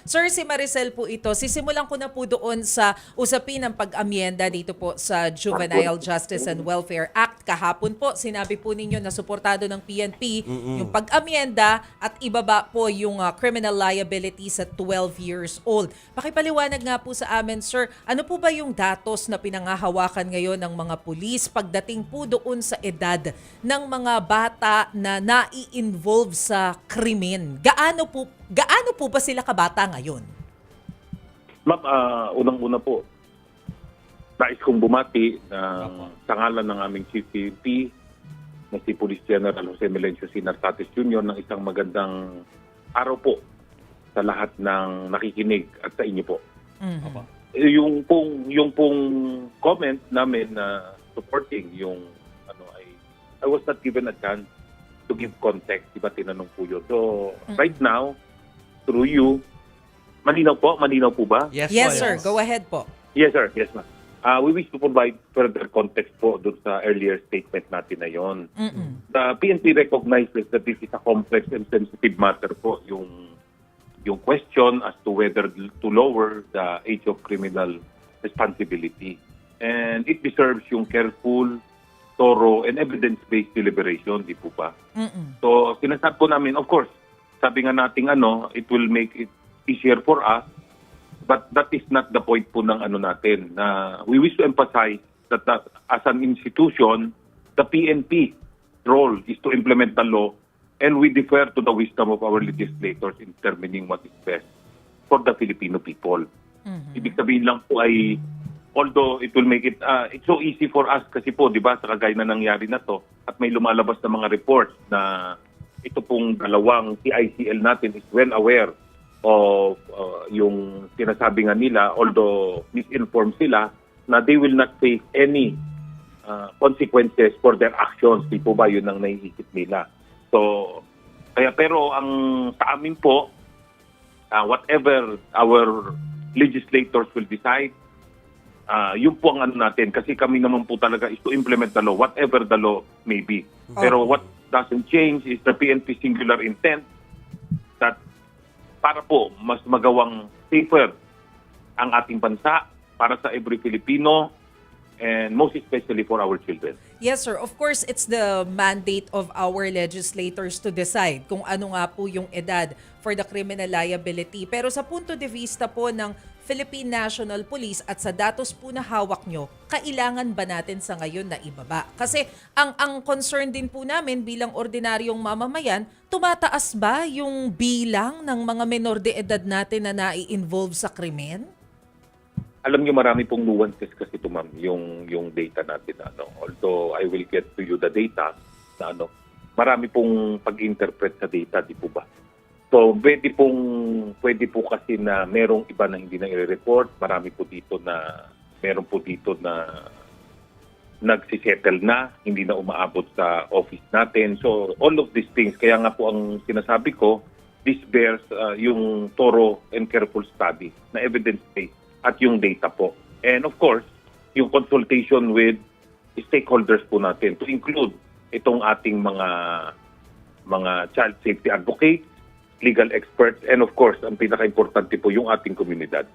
Sir, si Maricel po ito. Sisimulan ko na po doon sa usapin ng pag-amyenda dito po sa Juvenile Justice and Welfare Act. Kahapon po, sinabi po ninyo na suportado ng PNP yung pag-amyenda at ibaba po yung criminal liability sa 12 years old. Pakipaliwanag nga po sa amin, sir, ano po ba yung datos na pinangahawakan ngayon ng mga pulis pagdating po doon sa edad ng mga bata na nai-involve sa krimen? Gaano po ba sila kabata ngayon? Ma'am, unang-una po, nais kong bumati sa ngalan ng aming Chief PNP na si Police General Jose Melencio C. Nartates Jr. ng isang magandang araw po sa lahat ng nakikinig at sa inyo po. Yung pong comment namin na supporting yung I was not given a chance to give context, diba tinanong po yun. So, right now, through you, malinaw po ba? Yes, po, sir. Go ahead po. Yes, sir. Yes, ma'am. We wish to provide further context po doon sa earlier statement natin na yon. The PNP recognizes that this is a complex and sensitive matter po, yung question as to whether to lower the age of criminal responsibility. And it deserves yung careful, thorough, and evidence-based deliberation, di po ba? So, sinasabi po namin, of course, sabi nga natin it will make it easier for us, but that is not the point po ng natin. We wish to emphasize that as an institution, the PNP role is to implement the law, and we defer to the wisdom of our legislators in determining what is best for the Filipino people. Ibig sabihin lang po ay, although it will make it, it's so easy for us kasi po, di ba, sa kagaya na nangyari na to, at may lumalabas na mga reports na ito pong dalawang CICL natin is well aware of yung sinasabi nga nila, although misinformed sila, na they will not face any consequences for their actions. Di po ba yun ang naiisip nila? So, pero ang sa amin po, whatever our legislators will decide, yun po ang natin. Kasi kami naman po talaga is to implement the law, whatever the law may be. Pero what doesn't change is the PNP singular intent that para po mas magawang safer ang ating bansa para sa every Filipino, and most especially for our children. Yes, sir. Of course, it's the mandate of our legislators to decide kung ano nga po yung edad for the criminal liability. Pero sa punto de vista po ng Philippine National Police at sa datos po na hawak nyo, kailangan ba natin sa ngayon na ibaba? Kasi ang concern din po namin bilang ordinaryong mamamayan, tumataas ba yung bilang ng mga menor de edad natin na nai-involve sa krimen? Alam niyo, marami pong nuances kasi ito, ma'am, yung data natin. Although I will get to you the data, marami pong pag-interpret sa data, di po ba? So, pwede po kasi na merong iba na hindi na i-report. Meron po dito na nagsisettle na, hindi na umaabot sa office natin. So, all of these things, kaya nga po ang sinasabi ko, this bears yung thorough and careful study na evidence-based at yung data po. And of course, yung consultation with stakeholders po natin to include itong ating mga child safety advocates, legal experts, and of course, ang pinaka-importante po yung ating komunidad.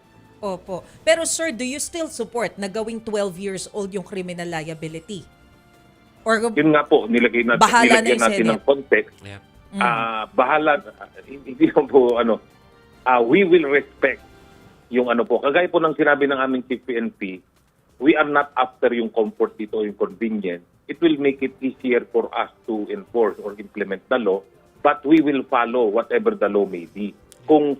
Opo. Pero sir, do you still support na gawing 12 years old yung criminal liability? Or Yun nga po, nilagyan natin ng context. Yeah. Bahala, hindi po we will respect yung po. Kagaya po ng sinabi ng aming Chief PNP, we are not after yung comfort dito o yung convenience. It will make it easier for us to enforce or implement the law, but we will follow whatever the law may be. Kung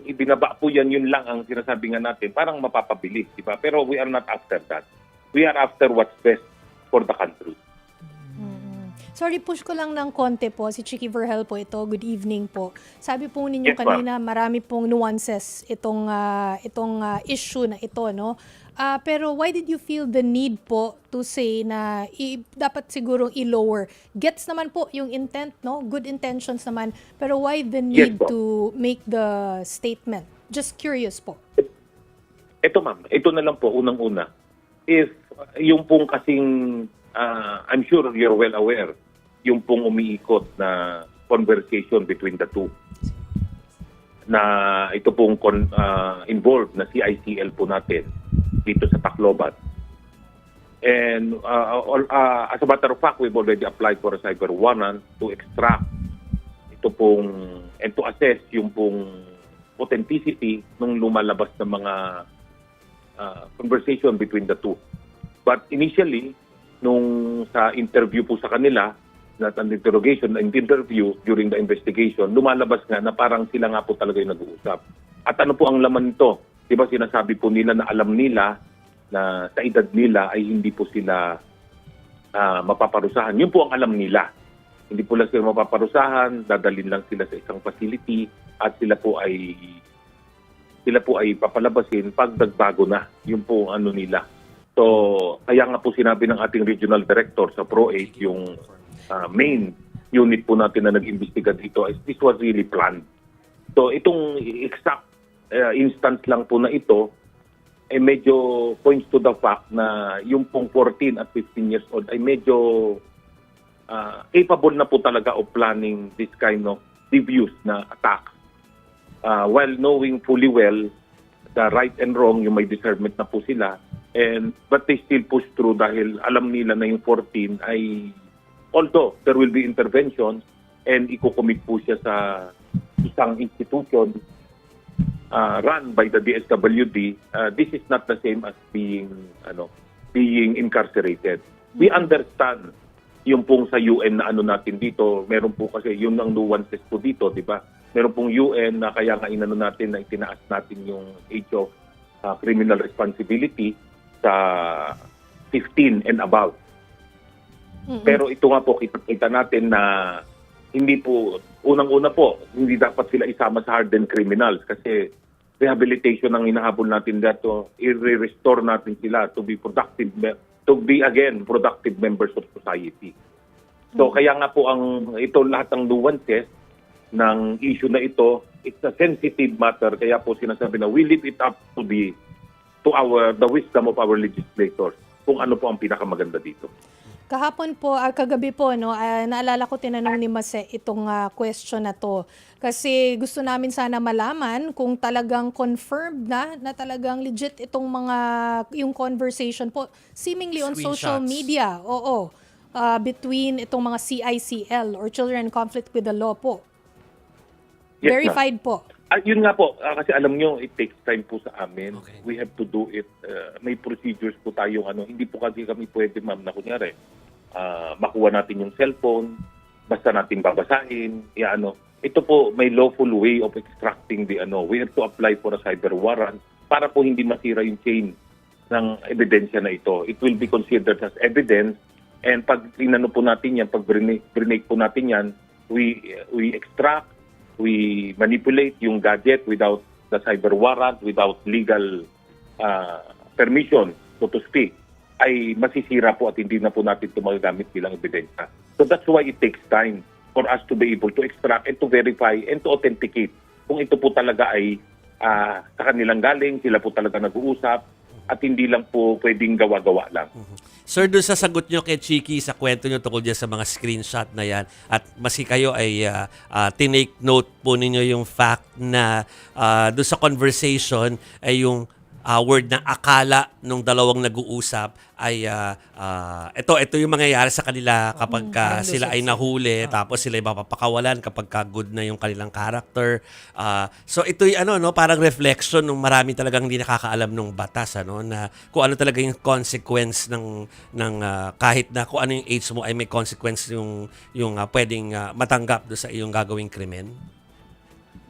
ibinaba po yan, yun lang ang sinasabi nga natin, parang mapapabilis, di ba? Pero we are not after that. We are after what's best for the country. Sorry, push ko lang ng konti po. Si Chicky Verhel po ito. Good evening po. Sabi po ninyo Yes, kanina, marami pong nuances itong issue na ito, no? Pero why did you feel the need po to say na dapat siguro i-lower? Gets naman po yung intent, no? Good intentions naman. Pero why the need to make the statement? Just curious po. Ito, ma'am. Ito na lang po, unang-una. If yung pong kasing, I'm sure you're well aware, yung pong umiikot na conversation between the two. na ito pong involved na CICL po natin dito sa Tacloban. And as a matter of fact, we've already applied for a cyber warrant to extract ito pong and to assess yung pong authenticity ng lumalabas ng mga conversation between the two. But initially, nung sa interview po sa kanila, not an interrogation, an interview during the investigation, lumalabas nga na parang sila nga po talaga yung nag-uusap. At ano po ang laman nito? Di ba sinasabi po nila na alam nila na sa edad nila ay hindi po sila mapaparusahan. Yun po ang alam nila. Hindi po lang sila mapaparusahan, dadalhin lang sila sa isang facility at sila po ay papalabasin pag nagbago na. Yun po ang ano nila. So, kaya nga po sinabi ng ating regional director sa PRO8, yung main unit po natin na nag-imbestiga dito, is this was really planned. So, itong exact instance lang po na ito, medyo points to the fact na yung pong 14 at 15 years old ay medyo capable na po talaga of planning this kind of devious na attack. While knowing fully well the right and wrong, yung may discernment na po sila, but they still push through dahil alam nila na yung 14 ay, although there will be interventions and ikukomit po siya sa isang institution run by the DSWD, this is not the same as being incarcerated. We understand yung pong sa UN na ano natin dito, meron po kasi yun ang nuances po dito, di ba? Meron pong UN na kaya nga inano natin na itinaas natin yung age of criminal responsibility sa 15 and above. Pero ito nga po, kita natin na hindi po, unang-una po, hindi dapat sila isama sa hardened criminals kasi rehabilitation ang hinahabol natin dito, i-restore natin sila to be productive, productive members of society. So kaya nga po ito lahat ng nuances ng issue na ito, it's a sensitive matter, kaya po sinasabi na we leave it up to the wisdom of our legislators kung ano po ang pinakamaganda dito. Kahapon po, kagabi po, no, naalala ko tinanong ni Mase itong question na to. Kasi gusto namin sana malaman kung talagang confirmed na talagang legit itong yung conversation po, seemingly on social Screenshots. media, between itong mga CICL or Children in Conflict with the Law po. Yes, Verified po. Yun nga po, kasi alam nyo, it takes time po sa amin. Okay. We have to do it. May procedures po tayong hindi po kasi kami pwede, ma'am, na kunyari, makuha natin yung cellphone, basta natin babasahin, Ito po, may lawful way of extracting we have to apply for a cyber warrant para po hindi masira yung chain ng ebidensya na ito. It will be considered as evidence, and pag inano po natin yan, pag brinake po natin yan, we extract, we manipulate yung gadget without the cyber warrant, without legal permission, so to speak, ay masisira po at hindi na po natin ito magagamit bilang ebidensya. So that's why it takes time for us to be able to extract and to verify and to authenticate kung ito po talaga ay sa kanilang galing, sila po talaga nag-uusap at hindi lang po pwedeng gawa-gawa lang. Sir, doon sa sagot nyo kay Chiki sa kwento nyo tungkol dyan sa mga screenshot na yan at maski kayo ay tinake note po ninyo yung fact na doon sa conversation ay yung word na akala nung dalawang nag-uusap ay ito yung mangyayari sa kanila kapag sila ay nahuli tapos sila ay mapapakawalan kapag good na yung kanilang character. So ito yung parang reflection ng marami talagang hindi nakakaalam ng batas na kung ano talaga yung consequence ng kahit na kung ano yung age mo ay may consequence yung pwedeng matanggap do sa iyong gagawing krimen.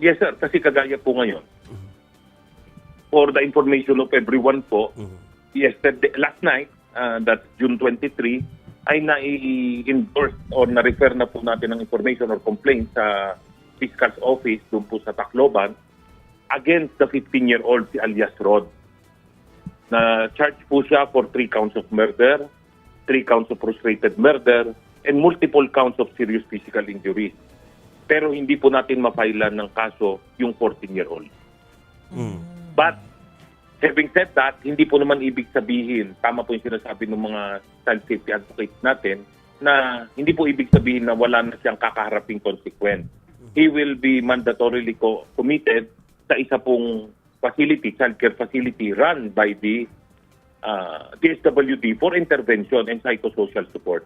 Yes sir, kasi kagaya po ngayon. For the information of everyone po, last night, that's June 23, ay na-endorse or na-refer na po natin ng information or complaint sa Fiscal's Office doon po sa Tacloban against the 15-year-old si alias Rod. Na-charge po siya for 3 counts of murder, 3 counts of frustrated murder, and multiple counts of serious physical injuries. Pero hindi po natin mapailan ng kaso yung 14-year-old. But, having said that, hindi po naman ibig sabihin, tama po yung sinasabi ng mga child safety advocates natin, na hindi po ibig sabihin na wala na siyang kakaharaping consequence. He will be mandatorily committed sa isa pong facility, childcare facility run by the DSWD for intervention and psychosocial support.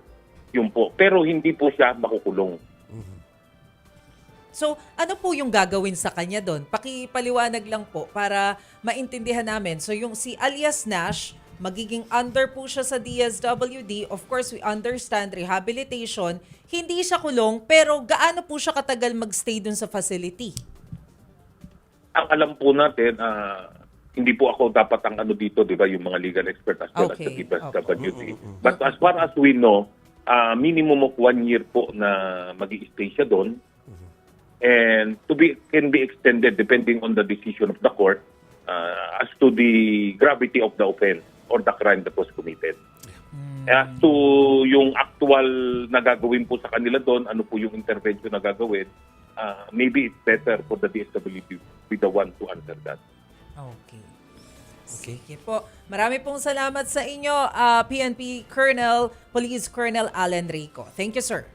Yun po. Pero hindi po siya makukulong. So, ano po yung gagawin sa kanya doon? Pakipaliwanag lang po para maintindihan namin. So, yung si alias Nash, magiging under po siya sa DSWD. Of course, we understand rehabilitation. Hindi siya kulong, pero gaano po siya katagal magstay doon sa facility? Ang alam po natin, hindi po ako dapat ang ano dito, di ba, yung mga legal expert as well as the Okay. DSWD. But as far as we know, minimum of 1 year po na mag-i-stay siya doon. And can be extended depending on the decision of the court as to the gravity of the offense or the crime that was committed. As to yung actual na gagawin po sa kanila doon, ano po yung intervention na gagawin, maybe it's better for the DSWD be the one to answer that. Okay. Okay. Sige po. Marami pong salamat sa inyo, PNP Police Colonel Alan Rico. Thank you, sir.